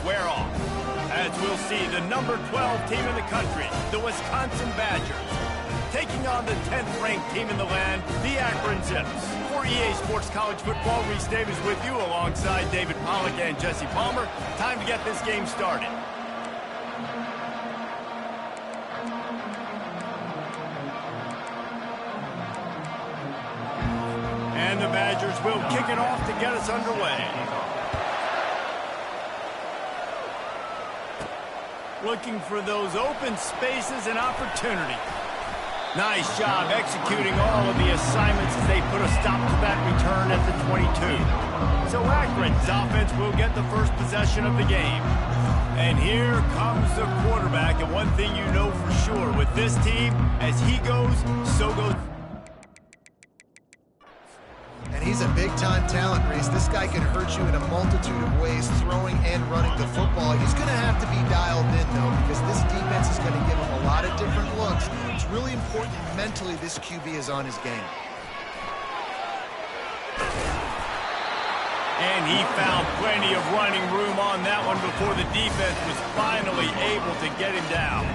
wear off. As we'll see, the number 12 team in the country, the Wisconsin Badgers, taking on the 10th-ranked team in the land, the Akron Zips. For EA Sports College Football, Reese Davis with you alongside David Pollack and Jesse Palmer. Time to get this game started. And the Badgers will kick it off to get us underway. Looking for those open spaces and opportunity. Nice job executing all of the assignments as they put a stop to that return at the 22. So Akron's offense will get the first possession of the game. And here comes the quarterback. And one thing you know for sure with this team, as he goes, so goes. And he's a big-time talent, Reese. This guy can hurt you in a multitude of ways, throwing and running the football. He's going to have to be dialed in, though, because this defense is going to give him a lot of different looks. It's really important mentally this QB is on his game. And he found plenty of running room on that one before the defense was finally able to get him down.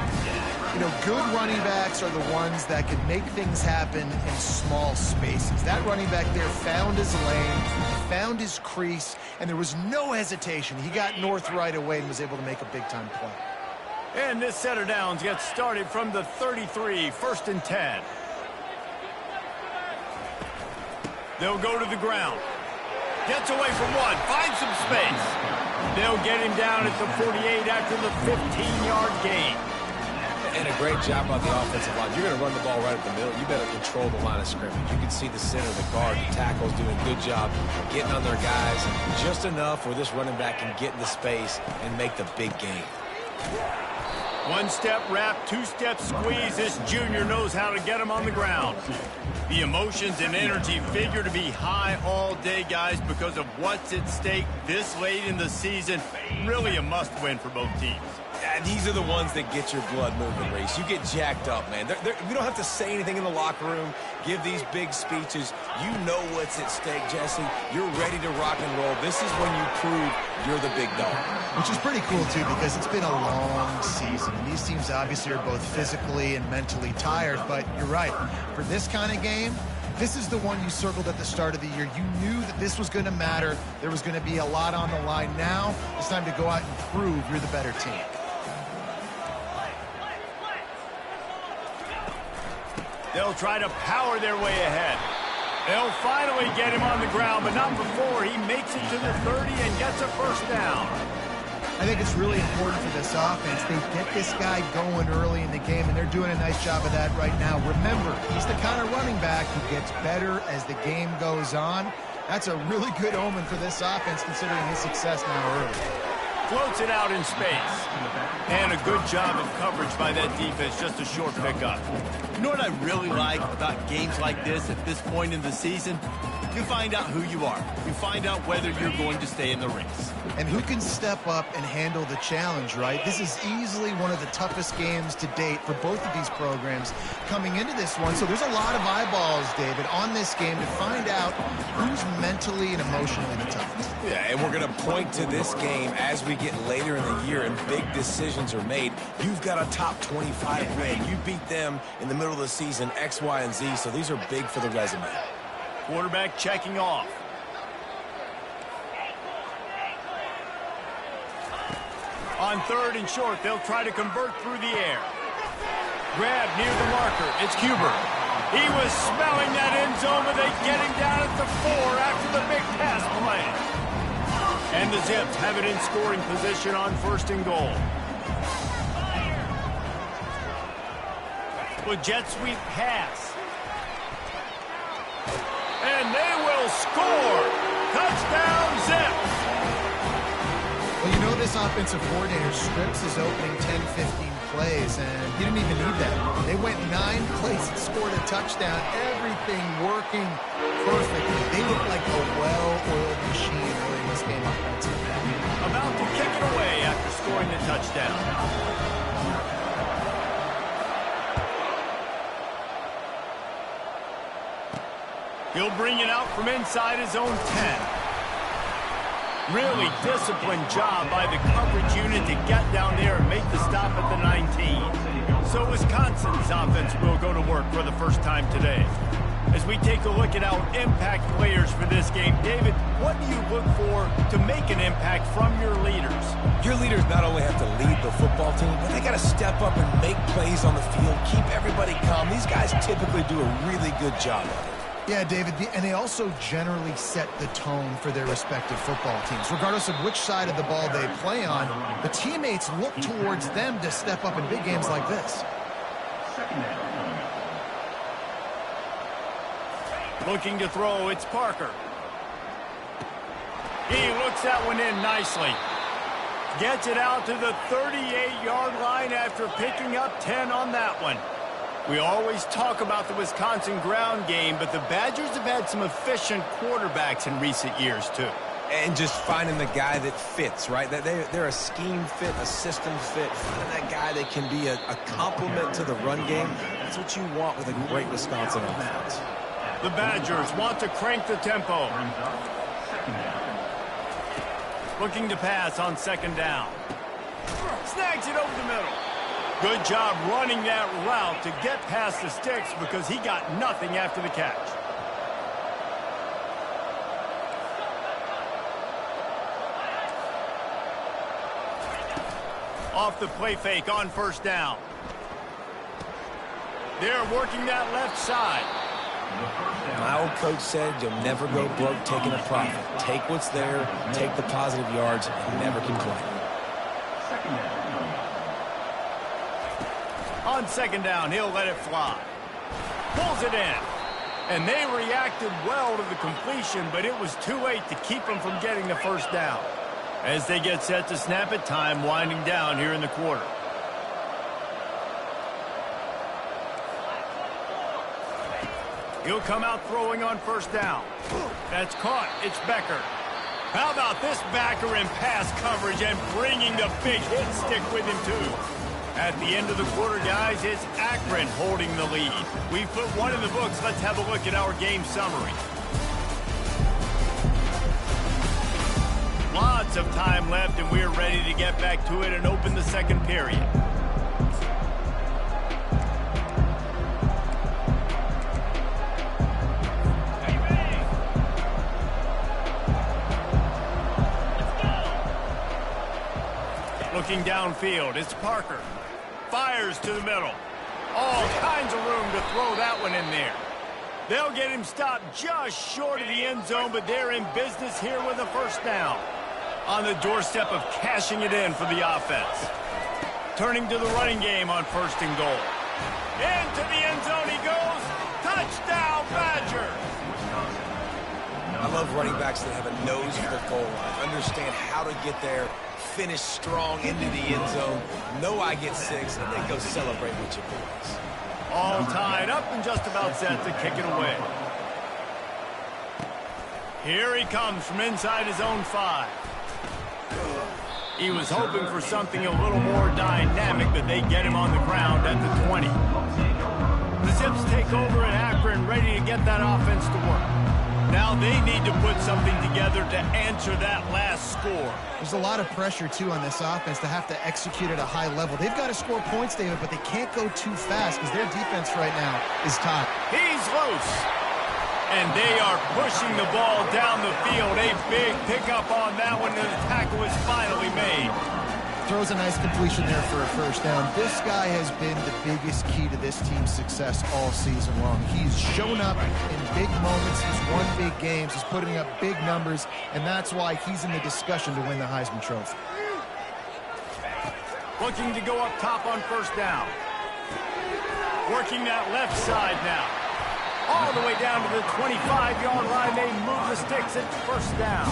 You know, good running backs are the ones that can make things happen in small spaces. That running back there found his lane, found his crease, and there was no hesitation. He got north right away and was able to make a big-time play. And this set of downs gets started from the 33, 1st and 10. They'll go to the ground. Gets away from one, finds some space. They'll get him down at the 48 after the 15-yard gain. And a great job on the offensive line. You're going to run the ball right up the middle. You better control the line of scrimmage. You can see the center of the guard. The tackle's doing a good job getting on their guys just enough where this running back can get into space and make the big game. One-step wrap, two-step squeeze. This junior knows how to get him on the ground. The emotions and energy figure to be high all day, guys, because of what's at stake this late in the season. Really a must-win for both teams. And these are the ones that get your blood moving, Reese. You get jacked up, man. You don't have to say anything in the locker room, give these big speeches. You know what's at stake, Jesse. You're ready to rock and roll. This is when you prove you're the big dog. Which is pretty cool, too, because it's been a long season. And these teams obviously are both physically and mentally tired. But you're right. For this kind of game, this is the one you circled at the start of the year. You knew that this was going to matter. There was going to be a lot on the line. Now it's time to go out and prove you're the better team. They'll try to power their way ahead. They'll finally get him on the ground, but not before he makes it to the 30 and gets a first down. I think it's really important for this offense. They get this guy going early in the game, and they're doing a nice job of that right now. Remember, he's the kind of running back who gets better as the game goes on. That's a really good omen for this offense, considering his success now early. Floats it out in space. And a good job of coverage by that defense, just a short pickup. You know what I really like about games like this at this point in the season? You find out who you are. You find out whether you're going to stay in the race. And who can step up and handle the challenge, right? This is easily one of the toughest games to date for both of these programs coming into this one. So there's a lot of eyeballs, David, on this game to find out who's mentally and emotionally the toughest. Yeah, and we're going to point to this game as we get later in the year and big decisions are made. You've got a top 25 win. You beat them in the middle of the season, X, Y, and Z, so these are big for the resume. Quarterback checking off. On 3rd and short, they'll try to convert through the air. Grab near the marker. It's Huber. He was smelling that end zone, but they get him down at the 4 after the big pass play. And the Zips have it in scoring position on 1st and goal. With jet sweep pass. And they will score. Touchdown, Zips. Well, you know this offensive coordinator strips his opening 10, 15 plays, and he didn't even need that. They went 9 plays and scored a touchdown. Everything working perfectly. They look like a well-oiled machine early in this game offensively. About to kick it away after scoring the touchdown. He'll bring it out from inside his own 10. Really disciplined job by the coverage unit to get down there and make the stop at the 19. So Wisconsin's offense will go to work for the first time today. As we take a look at our impact players for this game, David, what do you look for to make an impact from your leaders? Your leaders not only have to lead the football team, but they got to step up and make plays on the field, keep everybody calm. These guys typically do a really good job of it. Yeah, David, and they also generally set the tone for their respective football teams. Regardless of which side of the ball they play on, the teammates look towards them to step up in big games like this. Looking to throw, it's Parker. He looks that one in nicely. Gets it out to the 38-yard line after picking up 10 on that one. We always talk about the Wisconsin ground game, but the Badgers have had some efficient quarterbacks in recent years, too. And just finding the guy that fits, right? They're a scheme fit, a system fit. Finding that guy that can be a complement to the run game. That's what you want with a great Wisconsin offense. The Badgers want to crank the tempo. Looking to pass on second down. Snags it over the middle. Good job running that route to get past the sticks because he got nothing after the catch. Off the play fake on first down. They're working that left side. My old coach said you'll never go broke taking a profit. Take what's there, take the positive yards, and never complain. On second down, he'll let it fly. Pulls it in. And they reacted well to the completion, but it was too late to keep them from getting the first down. As they get set to snap it, time winding down here in the quarter. He'll come out throwing on first down. That's caught. It's Becker. How about this backer in pass coverage and bringing the big hit stick with him, too? At the end of the quarter, guys, it's Akron holding the lead. We've put one in the books. Let's have a look at our game summary. Lots of time left, and we're ready to get back to it and open the second period. Looking downfield, it's Parker. Fires to the middle. All kinds of room to throw that one in there. They'll get him stopped just short of the end zone, but they're in business here with a first down. On the doorstep of cashing it in for the offense. Turning to the running game on first and goal. Into the end zone he goes. Touchdown, Badgers! I love running backs that have a nose for the goal line. Understand how to get there, finish strong into the end zone. Know I get 6, and then go celebrate with your boys. All tied up and just about set to kick it away. Here he comes from inside his own 5. He was hoping for something a little more dynamic, but they get him on the ground at the 20. The Zips take over at Akron, ready to get that offense to work. Now they need to put something together to answer that last score. There's a lot of pressure, too, on this offense to have to execute at a high level. They've got to score points, David, but they can't go too fast because their defense right now is top. He's loose. And they are pushing the ball down the field. A big pickup on that one, and the tackle is finally made. Throws a nice completion there for a first down. This guy has been the biggest key to this team's success all season long. He's shown up in big moments. He's won big games. He's putting up big numbers, and that's why he's in the discussion to win the Heisman Trophy. Looking to go up top on first down. Working that left side now. All the way down to the 25-yard line. They move the sticks at first down.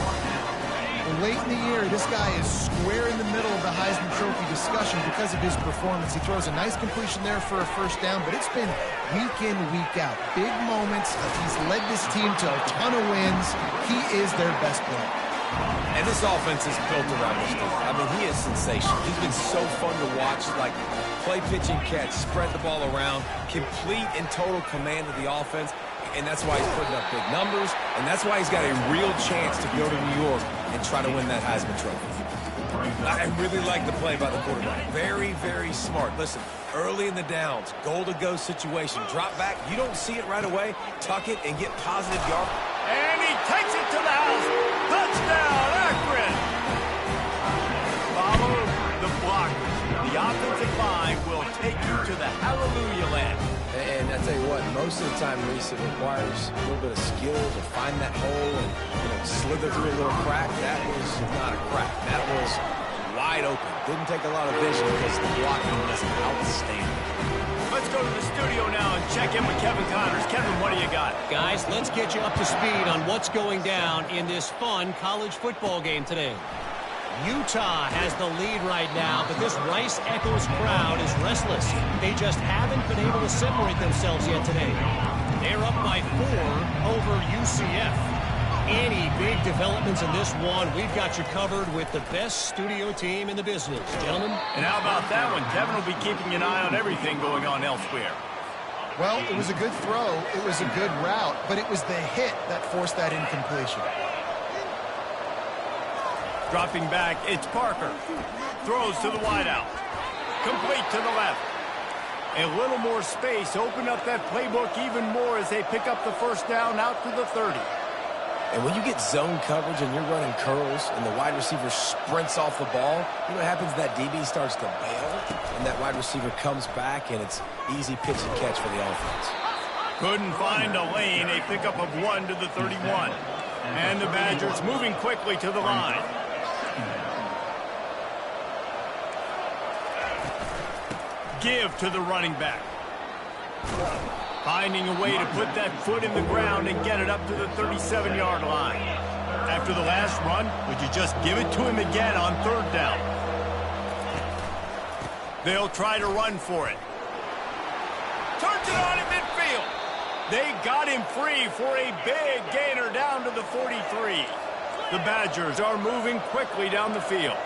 Late in the year, this guy is square in the middle of the Heisman Trophy discussion because of his performance. He throws a nice completion there for a first down, but it's been week in, week out. Big moments. He's led this team to a ton of wins. He is their best player. And this offense is built around this dude. I mean, he is sensational. He's been so fun to watch, like play, pitch, and catch, spread the ball around, complete and total command of the offense. And that's why he's putting up big numbers, and that's why he's got a real chance to go to New York and try to win that Heisman Trophy. I really like the play by the quarterback. Very, very smart. Listen, early in the downs, goal-to-go situation, drop back. You don't see it right away. Tuck it and get positive yard. And he takes it to the house. Touchdown, Akron. Follow the blockers. The offensive line will take you to the hallelujah land. And I tell you what, most of the time, Reese, it requires a little bit of skill to find that hole and slither through a little crack. That was not a crack. That was wide open. Didn't take a lot of vision because the blocking was outstanding. Let's go to the studio now and check in with Kevin Connors. Kevin, what do you got? Guys, let's get you up to speed on what's going down in this fun college football game today. Utah has the lead right now, but this Rice Echoes crowd is restless. They just haven't been able to separate themselves yet today. They're up by 4 over UCF. Any big developments in this one, we've got you covered with the best studio team in the business. Gentlemen? And how about that one? Kevin will be keeping an eye on everything going on elsewhere. Well, it was a good throw. It was a good route, but it was the hit that forced that incompletion. Dropping back, it's Parker. Throws to the wideout. Complete to the left. A little more space. Open up that playbook even more as they pick up the first down out to the 30. And when you get zone coverage and you're running curls and the wide receiver sprints off the ball, you know what happens? That DB starts to bail, and that wide receiver comes back, and it's easy pitch and catch for the offense. Couldn't find a lane. A pickup of 1 to the 31. And the Badgers moving quickly to the line. Give to the running back. Finding a way to put that foot in the ground and get it up to the 37-yard line. After the last run, would you just give it to him again on 3rd down? They'll try to run for it. Turns it on in midfield. They got him free for a big gainer down to the 43. The Badgers are moving quickly down the field.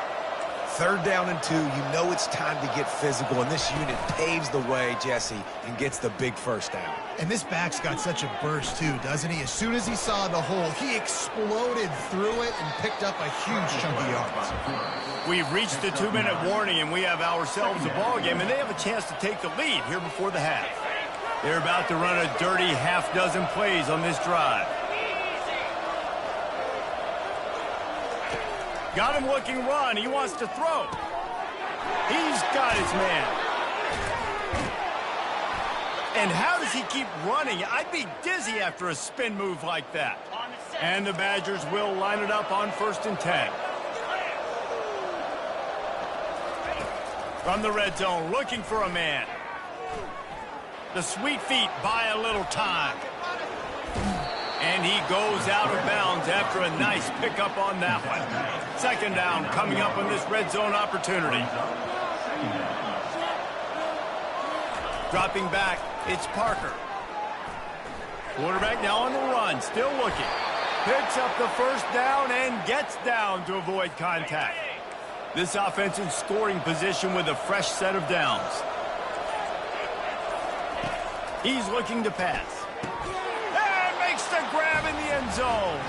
3rd down and 2, you know it's time to get physical, and this unit paves the way, Jesse, and gets the big first down. And this back's got such a burst, too, doesn't he? As soon as he saw the hole, he exploded through it and picked up a huge chunk of yards. We've reached the 2-minute warning, and we have ourselves a ball game, and they have a chance to take the lead here before the half. They're about to run a dirty half-dozen plays on this drive. Got him looking run. He wants to throw. He's got his man. And how does he keep running? I'd be dizzy after a spin move like that. And the Badgers will line it up on 1st and 10. From the red zone, looking for a man. The sweet feet buy a little time. And he goes out of bounds after a nice pickup on that one. 2nd down coming up on this red zone opportunity. Dropping back, it's Parker. Quarterback now on the run, still looking. Picks up the 1st down and gets down to avoid contact. This offense in scoring position with a fresh set of downs. He's looking to pass. And makes the grab in the end zone.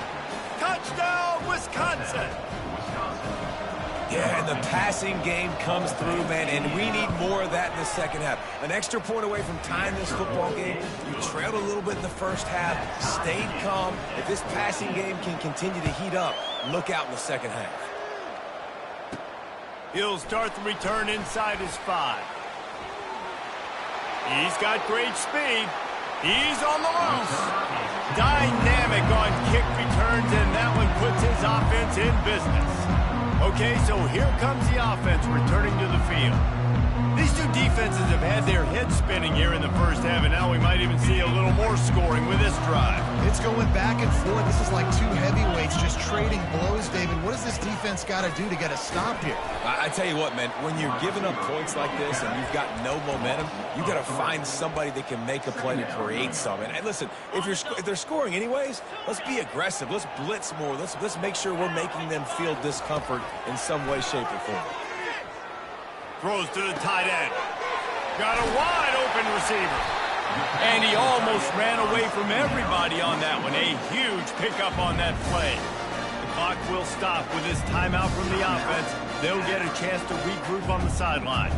Touchdown, Wisconsin. Yeah, and the passing game comes through, man, and we need more of that in the 2nd half. An extra point away from tying this football game. You trailed a little bit in the 1st half, stayed calm. If this passing game can continue to heat up, look out in the 2nd half. He'll start the return inside his 5. He's got great speed. He's on the loose. Dynamic on kick returns, and that one puts his offense in business. Okay, so here comes the offense returning to the field. These two defenses have had their heads spinning here in the 1st half, and now we might even see a little more scoring with this drive. It's going back and forth. This is like two heavyweights just trading blows, David. What does this defense got to do to get a stop here? I tell you what, man, when you're giving up points like this and you've got no momentum, you got to find somebody that can make a play to create something. And listen, if they're scoring anyways, let's be aggressive. Let's blitz more. Let's make sure we're making them feel discomfort in some way, shape, or form. Throws to the tight end. Got a wide open receiver. And he almost ran away from everybody on that one. A huge pickup on that play. The Clock will stop with this timeout from the offense. They'll get a chance to regroup on the sideline.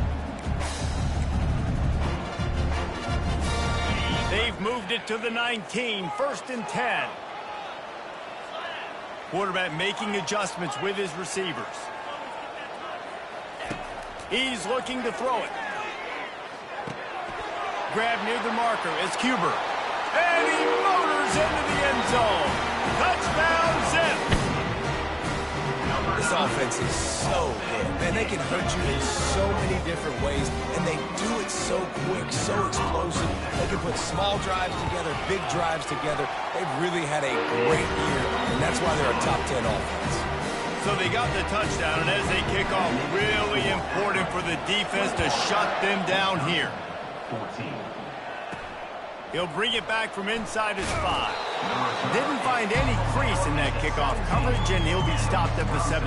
They've moved it to the 19, 1st and 10. Quarterback making adjustments with his receivers. He's looking to throw it. Grab near the marker is Cuber. And he motors into the end zone. Touchdown, Zip. This offense is so good. Man, they can hurt you in so many different ways, and they do it so quick, so explosive. They can put small drives together, big drives together. They've really had a great year, and that's why they're a top 10 offense. So they got the touchdown, and as they kick off, really important for the defense to shut them down here. 14. He'll bring it back from inside his 5. Didn't find any crease in that kickoff coverage, and he'll be stopped at the 17.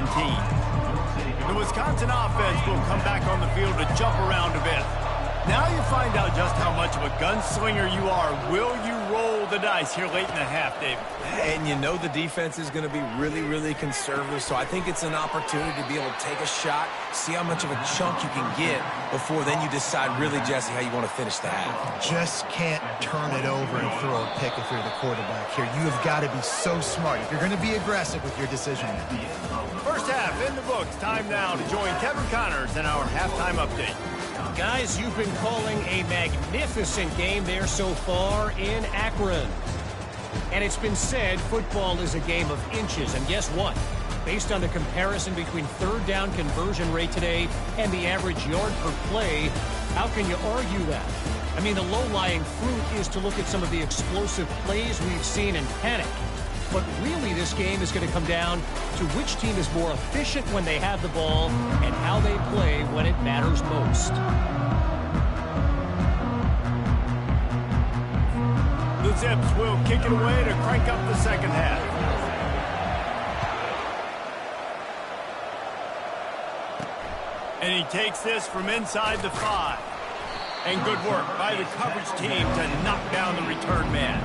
The Wisconsin offense will come back on the field to jump around a bit. Now you find out just how much of a gunslinger you are. Will you roll the dice here late in the half, David? And you know the defense is going to be really, really conservative, so I think it's an opportunity to be able to take a shot, see how much of a chunk you can get before then you decide really, Jesse, how you want to finish the half. Just can't turn it over and throw a pick if you're the quarterback here. You have got to be so smart if you're going to be aggressive with your decision. First half in the books. Time now to join Kevin Connors in our halftime update. Guys, you've been calling a magnificent game there so far in Akron. And it's been said football is a game of inches. And guess what? Based on the comparison between third down conversion rate today and the average yard per play, how can you argue that? I mean, the low-lying fruit is to look at some of the explosive plays we've seen in panic. But really, this game is going to come down to which team is more efficient when they have the ball and how they play when it matters most. The Zips will kick it away to crank up the second half. And he takes this from inside the 5. And good work by the coverage team to knock down the return man.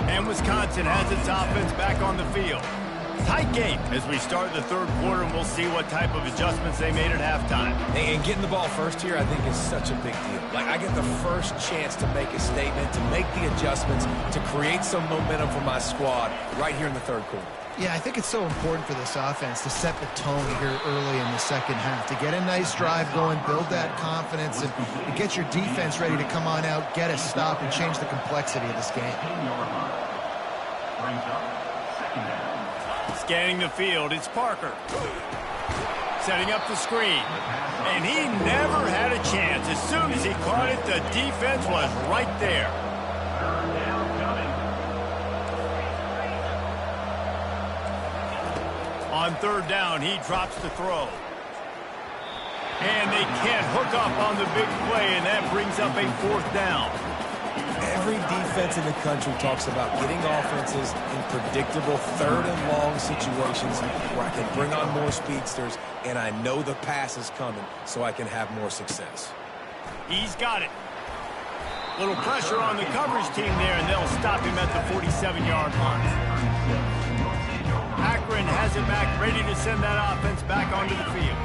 And Wisconsin has its offense back on the field. Tight game as we start the third quarter, and we'll see what type of adjustments they made at halftime. And getting the ball first here, I think, is such a big deal. Like, I get the first chance to make a statement, to make the adjustments, to create some momentum for my squad right here in the third quarter. Yeah, I think it's so important for this offense to set the tone here early in the second half, to get a nice drive going, build that confidence, and get your defense ready to come on out, get a stop, and change the complexity of this game. Scanning the field, it's Parker. Setting up the screen. And he never had a chance. As soon as he caught it, the defense was right there. On third down, he drops the throw. And they can't hook up on the big play, and that brings up a 4th down. Every defense in the country talks about getting offenses in predictable third and long situations where I can bring on more speedsters, and I know the pass is coming, so I can have more success. He's got it. Little pressure on the coverage team there, and they'll stop him at the 47-yard line. Akron has it back, ready to send that offense back onto the field.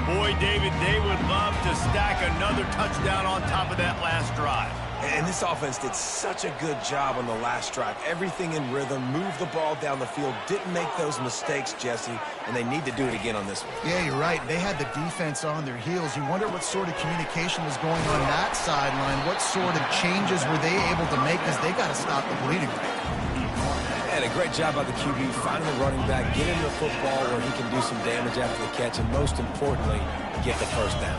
Boy, David, they would love to stack another touchdown on top of that last drive. And this offense did such a good job on the last drive. Everything in rhythm, moved the ball down the field, didn't make those mistakes, Jesse, and they need to do it again on this one. Yeah, you're right. They had the defense on their heels. You wonder what sort of communication was going on that sideline. What sort of changes were they able to make because they got to stop the bleeding. And a great job by the QB, finding the running back, get him the football where he can do some damage after the catch, and most importantly, get the first down.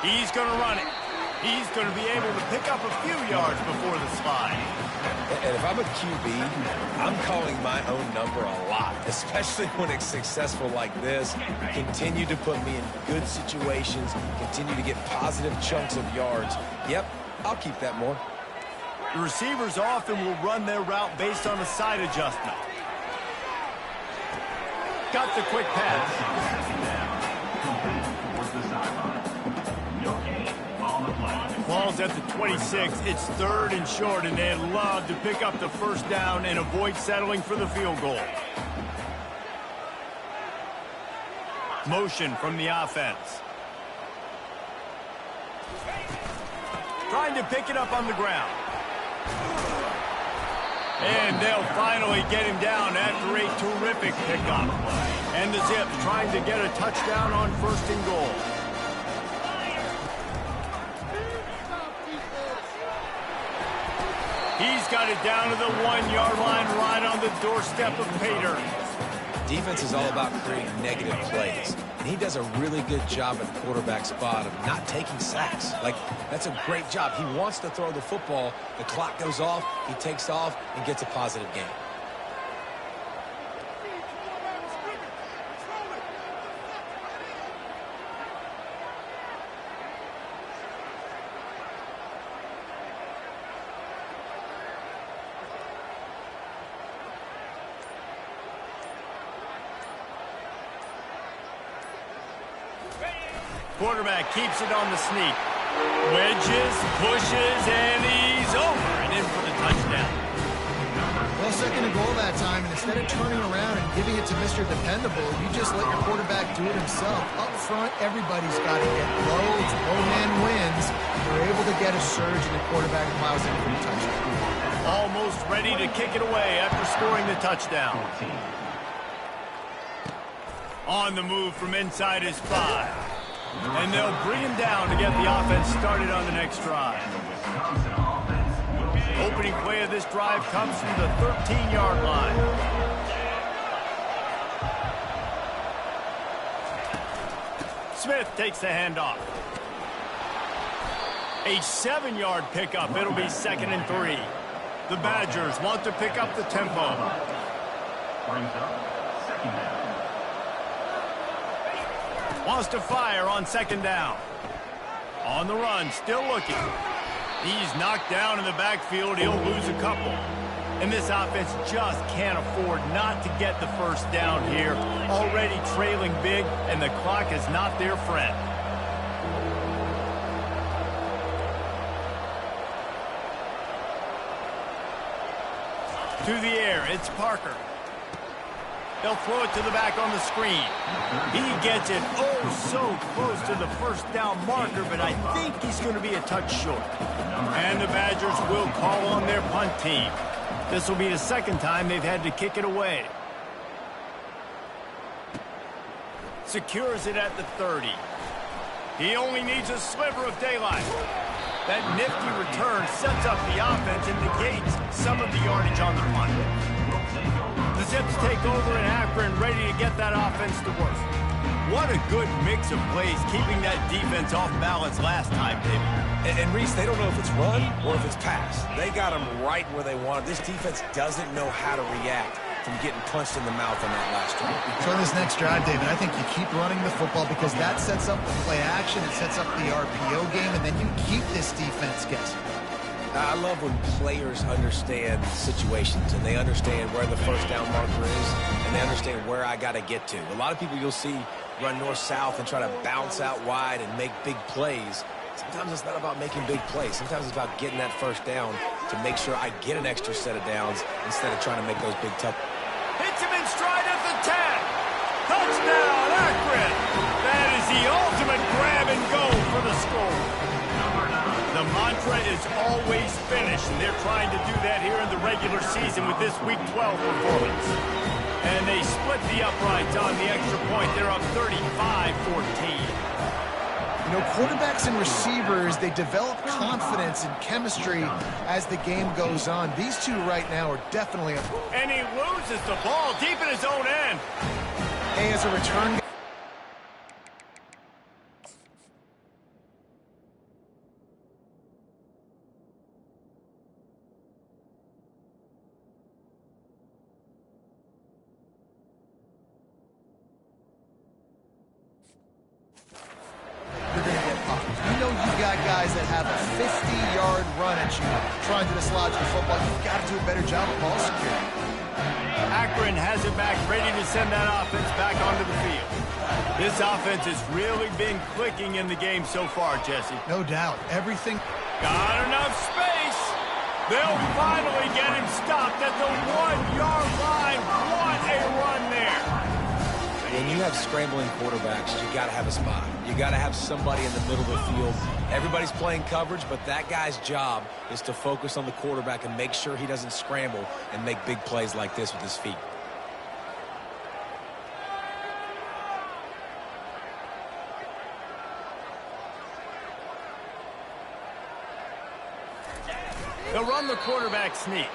He's going to run it. He's going to be able to pick up a few yards before the slide. And if I'm a QB, I'm calling my own number a lot, especially when it's successful like this. Continue to put me in good situations, continue to get positive chunks of yards. Yep, I'll keep that more. The receivers often will run their route based on a side adjustment. Got the quick pass. Ball's at the 26. It's 3rd and short, and they'd love to pick up the first down and avoid settling for the field goal. Motion from the offense. Trying to pick it up on the ground. And they'll finally get him down after a terrific pickup. And the Zips trying to get a touchdown on 1st and goal. He's got it down to the 1-yard line right on the doorstep of pay dirt. Defense is all about creating negative plays. And he does a really good job at the quarterback spot of not taking sacks. Like, that's a great job. He wants to throw the football. The clock goes off. He takes off and gets a positive gain. Quarterback keeps it on the sneak. Wedges, pushes, and he's over and in for the touchdown. Well, 2nd and goal that time, and instead of turning around and giving it to Mr. Dependable, you just let your quarterback do it himself. Up front, everybody's got to get low. It's low man wins. They're able to get a surge, and the quarterback plows in for the touchdown. Almost ready to kick it away after scoring the touchdown. On the move from inside his 5. And they'll bring him down to get the offense started on the next drive. Opening play of this drive comes from the 13-yard line. Smith takes the handoff. A 7-yard pickup. It'll be 2nd and 3. The Badgers want to pick up the tempo. Brings up 2nd down. Wants to fire on 2nd down. On the run, still looking. He's knocked down in the backfield. He'll lose a couple. And this offense just can't afford not to get the first down here. Already trailing big, and the clock is not their friend. To the air, it's Parker. They'll throw it to the back on the screen. He gets it so close to the first down marker, but I think he's going to be a touch short. And the Badgers will call on their punt team. This will be the 2nd time they've had to kick it away. Secures it at the 30. He only needs a sliver of daylight. That nifty return sets up the offense and negates some of the yardage on the punt. The Zips take over in Akron, ready to get that offense to work. What a good mix of plays, keeping that defense off balance last time, David. And Reese, they don't know if it's run or if it's pass. They got them right where they want it. This defense doesn't know how to react from getting punched in the mouth on that last drive. So in this next drive, David, I think you keep running the football because that sets up the play action, it sets up the RPO game, and then you keep this defense guessing. I love when players understand situations and they understand where the first down marker is and they understand where I got to get to. A lot of people you'll see run north-south and try to bounce out wide and make big plays. Sometimes it's not about making big plays. Sometimes it's about getting that first down to make sure I get an extra set of downs instead of trying to make those big tough. Hits him in stride at the 10. Touchdown, Akron. That is the ultimate grab and go for the score. The mantra is always finish, and they're trying to do that here in the regular season with this Week 12 performance. And they split the uprights on the extra point. They're up 35-14. You know, quarterbacks and receivers, they develop confidence and chemistry as the game goes on. These two right now are definitely up. And he loses the ball deep in his own end. Hey, as a return. Guys that have a 50-yard run at you trying to dislodge the football, you've got to do a better job of ball security. Akron has it back, ready to send that offense back onto the field. This offense has really been clicking in the game so far, Jesse. No doubt. Everything. Got enough space. They'll finally get him stopped at the 1-yard line. What a run there. When you have scrambling quarterbacks, you got to have a spot. You got to have somebody in the middle of the field. Everybody's playing coverage, but that guy's job is to focus on the quarterback and make sure he doesn't scramble and make big plays like this with his feet. They'll run the quarterback sneak.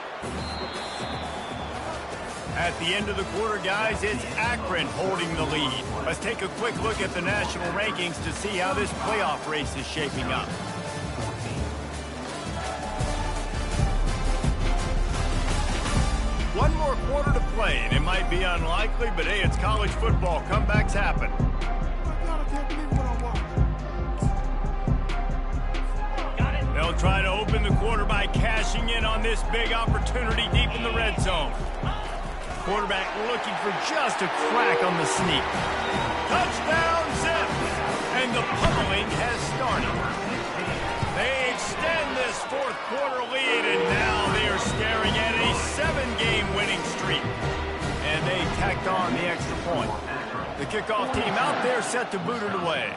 At the end of the quarter, guys, it's Akron holding the lead. Let's take a quick look at the national rankings to see how this playoff race is shaping up. One more quarter to play, and it might be unlikely, but hey, it's college football. Comebacks happen. They'll try to open the quarter by cashing in on this big opportunity deep in the red zone. Quarterback looking for just a crack on the sneak. Touchdown, zip! And the pummeling has started. They extend this fourth quarter lead, and now they are staring at a 7-game winning streak. And they tacked on the extra point. The kickoff team out there set to boot it away.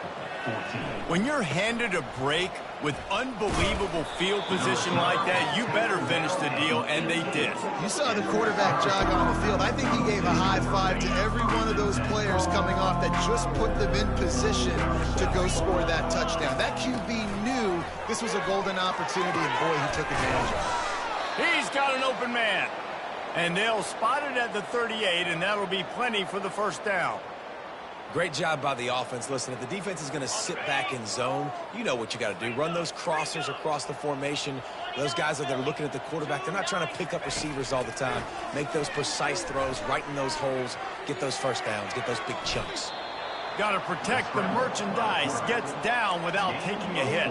When you're handed a break with unbelievable field position like that, you better finish the deal, and they did. You saw the quarterback jog on the field. I think he gave a high five to every one of those players coming off that just put them in position to go score that touchdown. That QB knew this was a golden opportunity, and boy, he took advantage of it. He's got an open man. And they'll spot it at the 38, and that'll be plenty for the first down. Great job by the offense. Listen, if the defense is going to sit back in zone, you know what you got to do. Run those crossers across the formation. Those guys that are looking at the quarterback, they're not trying to pick up receivers all the time. Make those precise throws, right in those holes, get those first downs, get those big chunks. Got to protect the merchandise. Gets down without taking a hit.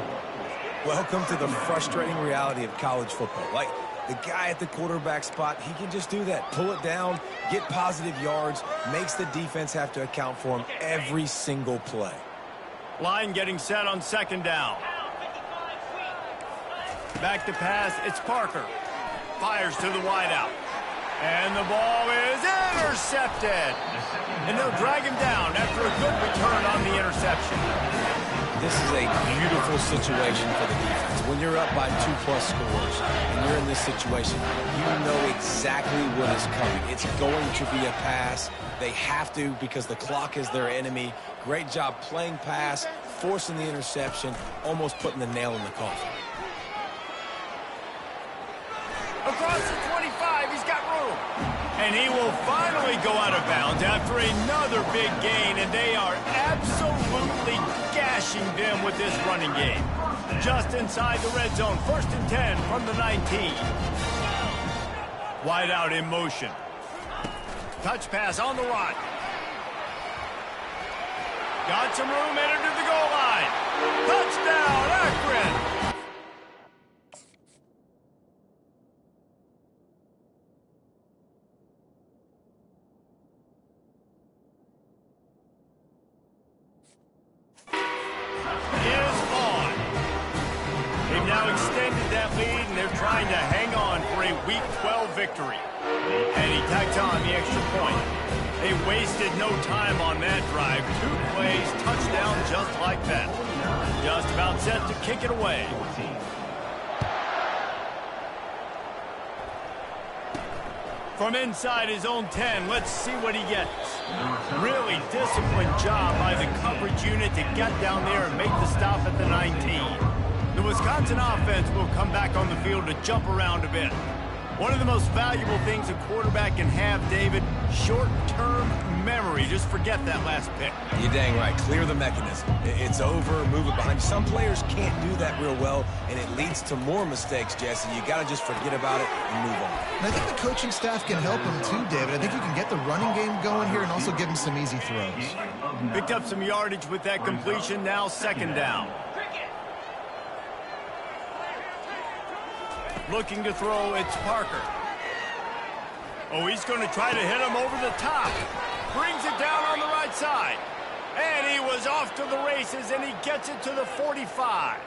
Welcome to the frustrating reality of college football. Like, the guy at the quarterback spot, he can just do that. Pull it down, get positive yards, makes the defense have to account for him every single play. Line getting set on second down. Back to pass, it's Parker. Fires to the wideout. And the ball is intercepted. And they'll drag him down after a good return on the interception. This is a beautiful situation for the defense. When you're up by 2+ scores and you're in this situation, you know exactly what is coming. It's going to be a pass. They have to because the clock is their enemy. Great job playing pass, forcing the interception, almost putting the nail in the coffin. Across the 25, he's got room. And he will finally go out of bounds after another big gain, and they are absolutely gashing them with this running game. Just inside the red zone, 1st and 10 from the 19. Wide out in motion. Touch pass on the run. Got some room, entered to the goal line. Touchdown, Akron! Trying to hang on for a Week 12 victory. And he tacked on the extra point. They wasted no time on that drive. 2 plays, touchdown just like that. Just about set to kick it away. From inside his own 10, let's see what he gets. Really disciplined job by the coverage unit to get down there and make the stop at the 19. The Wisconsin offense will come back on the field to jump around a bit. One of the most valuable things a quarterback can have, David, short-term memory. Just forget that last pick. You're dang right. Clear the mechanism. It's over, move it behind you. Some players can't do that real well, and it leads to more mistakes, Jesse. You got to just forget about it and move on. And I think the coaching staff can help him too, David. I think you can get the running game going here and also give him some easy throws. Picked up some yardage with that completion. Now 2nd down. Looking to throw, it's Parker. Oh, he's going to try to hit him over the top. Brings it down on the right side. And he was off to the races, and he gets it to the 45.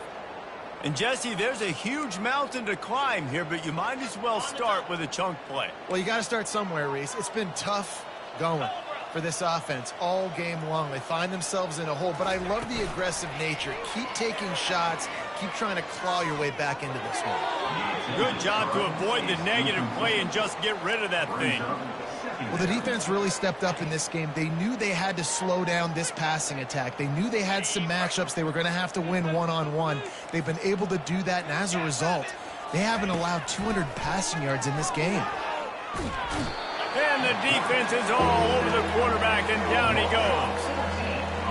And, Jesse, there's a huge mountain to climb here, but you might as well start with a chunk play. Well, you got to start somewhere, Reese. It's been tough going for this offense all game long. They find themselves in a hole, but I love the aggressive nature. Keep taking shots. Keep trying to claw your way back into this one. Good job to avoid the negative play and just get rid of that thing. Well, the defense really stepped up in this game. They knew they had to slow down this passing attack. They knew they had some matchups they were going to have to win one-on-one. They've been able to do that, and as a result, they haven't allowed 200 passing yards in this game. And the defense is all over the quarterback, and down he goes.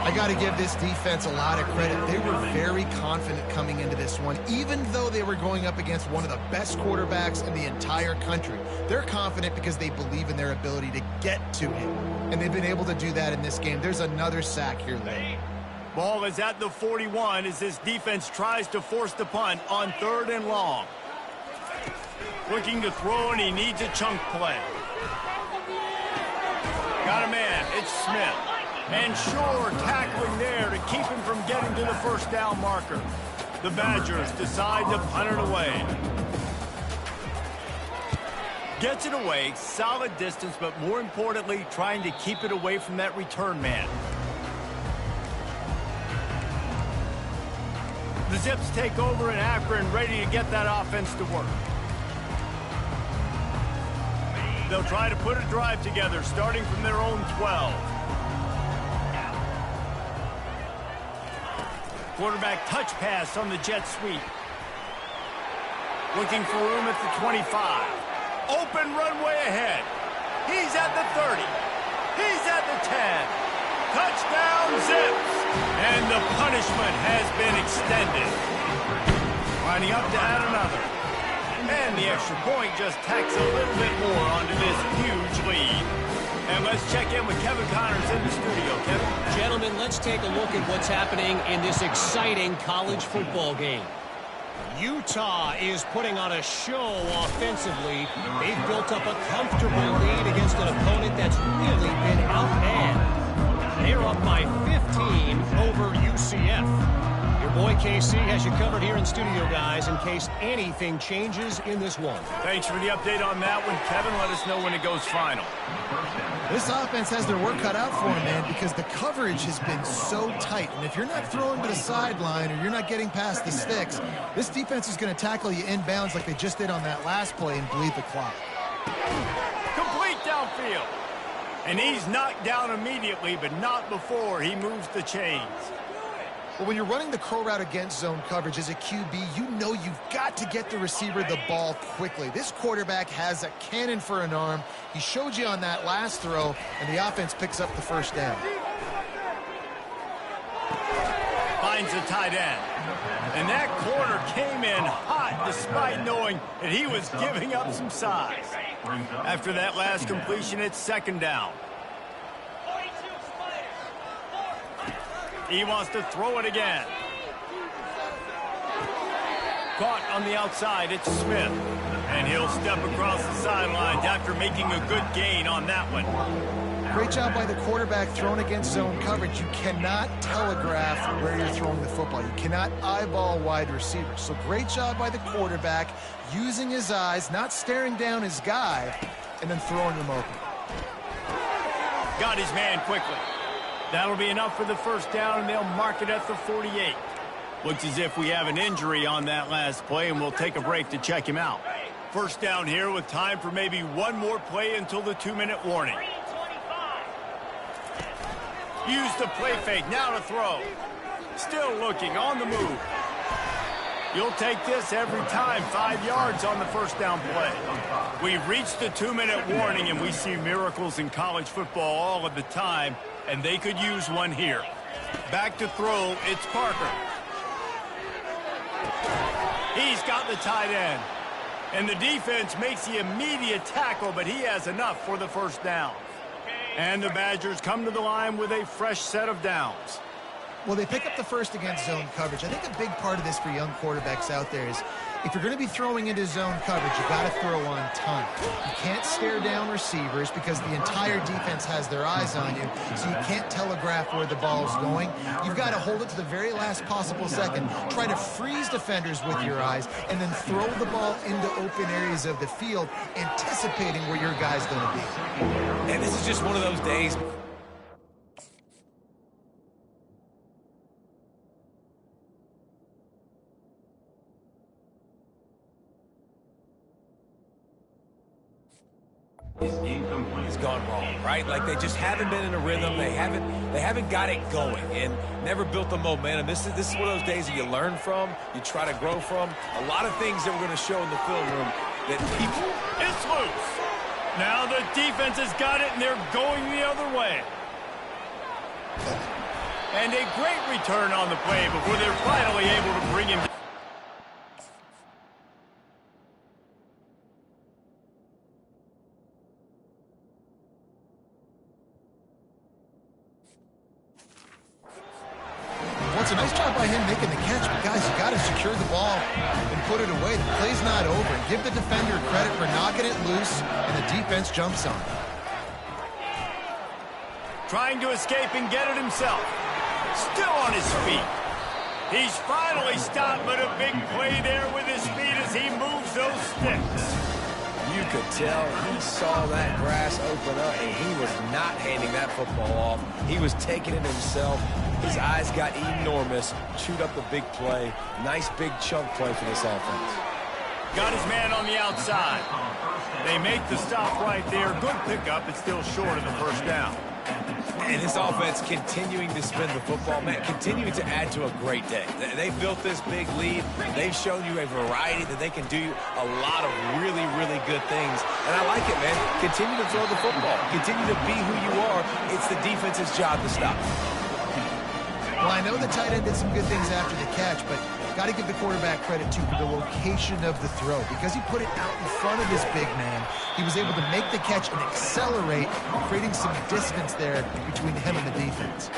I got to give this defense a lot of credit. They were very confident coming into this one, even though they were going up against one of the best quarterbacks in the entire country. They're confident because they believe in their ability to get to him, and they've been able to do that in this game. There's another sack here, though. Ball is at the 41 as this defense tries to force the punt on 3rd and long. Looking to throw, and he needs a chunk play. Got a man. It's Smith. And sure, tackling there to keep him from getting to the first down marker. The Badgers decide to punt it away. Gets it away, solid distance, but more importantly, trying to keep it away from that return man. The Zips take over in Akron, ready to get that offense to work. They'll try to put a drive together, starting from their own 12. Quarterback touch pass on the jet sweep. Looking for room at the 25. Open runway ahead. He's at the 30. He's at the 10. Touchdown, Zips. And the punishment has been extended. Lining up to add another. And the extra point just tacks a little bit more onto this huge lead. And let's check in with Kevin Connors in the studio. Kevin? Gentlemen, let's take a look at what's happening in this exciting college football game. Utah is putting on a show offensively. They've built up a comfortable lead against an opponent that's really been outmanned. They're up by 15 over UCF. Your boy KC has you covered here in studio, guys, in case anything changes in this one. Thanks for the update on that one, Kevin. Let us know when it goes final. This offense has their work cut out for them, man, because the coverage has been so tight. And if you're not throwing to the sideline or you're not getting past the sticks, this defense is going to tackle you inbounds like they just did on that last play and bleed the clock. Complete downfield. And he's knocked down immediately, but not before he moves the chains. Well, when you're running the crow route against zone coverage as a QB, you know you've got to get the receiver the ball quickly. This quarterback has a cannon for an arm. He showed you on that last throw, and the offense picks up the first down. Finds the tight end. And that corner came in hot despite knowing that he was giving up some size. After that last completion, it's 2nd down. He wants to throw it again. Caught on the outside, it's Smith. And he'll step across the sidelines after making a good gain on that one. Great job by the quarterback thrown against zone coverage. You cannot telegraph where you're throwing the football. You cannot eyeball wide receivers. So great job by the quarterback using his eyes, not staring down his guy, and then throwing him open. Got his man quickly. That'll be enough for the first down, and they'll mark it at the 48. Looks as if we have an injury on that last play, and we'll take a break to check him out. First down here with time for maybe one more play until the 2-minute warning. Use the play fake, now to throw. Still looking, on the move. You'll take this every time, 5 yards on the first down play. We've reached the 2-minute warning, and we see miracles in college football all of the time, and they could use one here. Back to throw, it's Parker. He's got the tight end. And the defense makes the immediate tackle, but he has enough for the first down. And the Badgers come to the line with a fresh set of downs. Well, they pick up the first against zone coverage. I think a big part of this for young quarterbacks out there is if you're going to be throwing into zone coverage, you got to throw on time. You can't stare down receivers because the entire defense has their eyes on you, so you can't telegraph where the ball's going. You've got to hold it to the very last possible second, try to freeze defenders with your eyes, and then throw the ball into open areas of the field, anticipating where your guy's going to be. And this is just one of those days. It's gone wrong, right? Like they just haven't been in a rhythm. They haven't got it going and never built the momentum. This is one of those days that you learn from, you try to grow from. A lot of things that we're going to show in the film room that people. It's loose. Now the defense has got it, and they're going the other way. And a great return on the play before they're finally able to bring him down. Well, it's a nice job by him making the catch, but guys, you got to secure the ball and put it away. The play's not over. And give the defender credit for knocking it loose, and the defense jumps on it. Trying to escape and get it himself. Still on his feet. He's finally stopped, but a big play there with his feet as he moves those sticks. You could tell he saw that grass open up, and he was not handing that football off. He was taking it himself. His eyes got enormous, chewed up the big play. Nice big chunk play for this offense. Got his man on the outside. They make the stop right there. Good pickup. It's still short of the first down. And this offense continuing to spin the football, man, continuing to add to a great day. They built this big lead. They've shown you a variety that they can do a lot of really, really good things. And I like it, man. Continue to throw the football. Continue to be who you are. It's the defense's job to stop. Well, I know the tight end did some good things after the catch, but got to give the quarterback credit, too, for the location of the throw. Because he put it out in front of his big man, he was able to make the catch and accelerate, creating some distance there between him and the defense.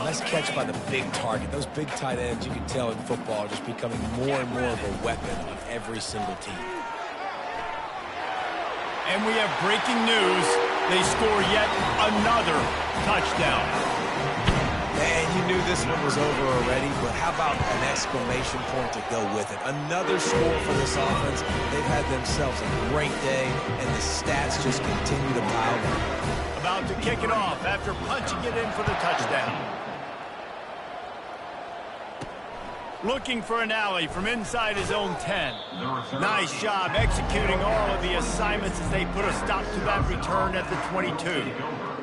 Nice catch by the big target. Those big tight ends, you can tell in football, are just becoming more and more of a weapon on every single team. And we have breaking news. They score yet another touchdown. And you knew this one was over already, but how about an exclamation point to go with it? Another score for this offense. They've had themselves a great day, and the stats just continue to pile up. About to kick it off after punching it in for the touchdown. Looking for an alley from inside his own 10. Nice job executing all of the assignments as they put a stop to that return at the 22.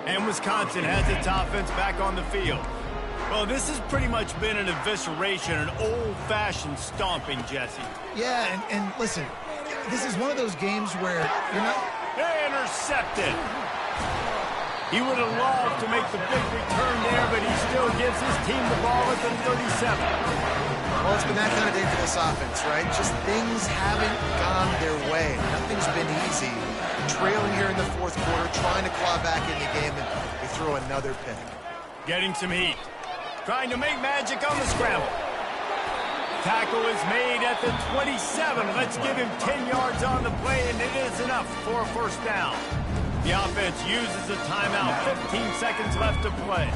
And Wisconsin has its offense back on the field. Well, this has pretty much been an evisceration, an old-fashioned stomping, Jesse. Yeah, and listen, this is one of those games where you're not... Intercepted. He would have loved to make the big return there, but he still gives his team the ball at the 37. Well, it's been that kind of day for this offense, right? Just things haven't gone their way. Nothing's been easy. Trailing here in the fourth quarter, trying to claw back in the game, and we throw another pick. Getting some heat. Trying to make magic on the scramble. Tackle is made at the 27. Let's give him 10 yards on the play, and it is enough for a first down. The offense uses a timeout. 15 seconds left to play.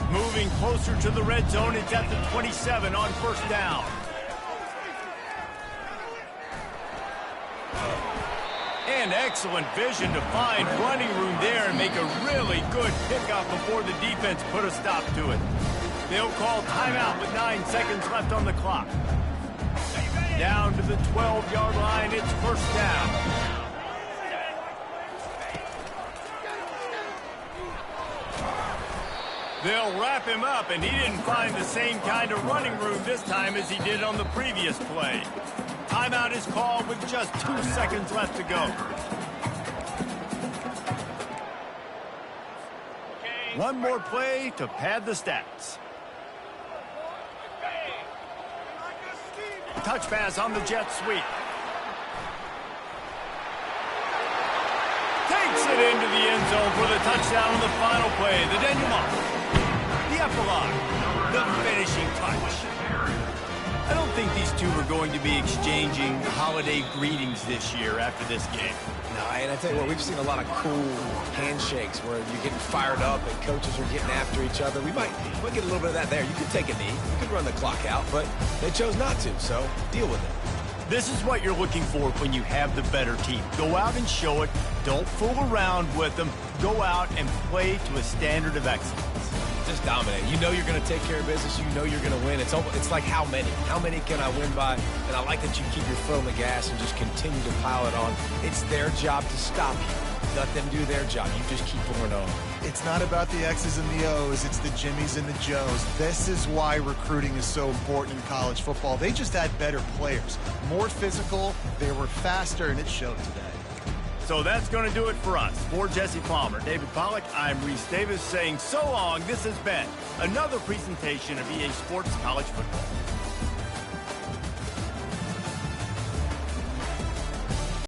Moving closer to the red zone. It's at the 27 on first down. And excellent vision to find running room there and make a really good pickup before the defense put a stop to it. They'll call timeout with 9 seconds left on the clock. Down to the 12-yard line, it's first down. They'll wrap him up, and he didn't find the same kind of running room this time as he did on the previous play. Timeout is called with just 2 seconds left to go. One more play to pad the stats. Touch pass on the jet sweep. Takes it into the end zone for the touchdown on the final play. The denouement. The epilogue. The finishing touch. I don't think these two are going to be exchanging holiday greetings this year after this game. No, and I tell you what, we've seen a lot of cool handshakes where you're getting fired up and coaches are getting after each other. We might get a little bit of that there. You could take a knee. You could run the clock out, but they chose not to, so deal with it. This is what you're looking for when you have the better team. Go out and show it. Don't fool around with them. Go out and play to a standard of excellence. Just dominate. You know you're going to take care of business. You know you're going to win. It's like how many? How many can I win by? And I like that you keep your foot on the gas and just continue to pile it on. It's their job to stop you. Let them do their job. You just keep going on. It's not about the X's and the O's. It's the Jimmies and the Joes. This is why recruiting is so important in college football. They just had better players, more physical. They were faster, and it showed today. So that's going to do it for us. For Jesse Palmer, David Pollack, I'm Reese Davis saying so long. This has been another presentation of EA Sports College Football.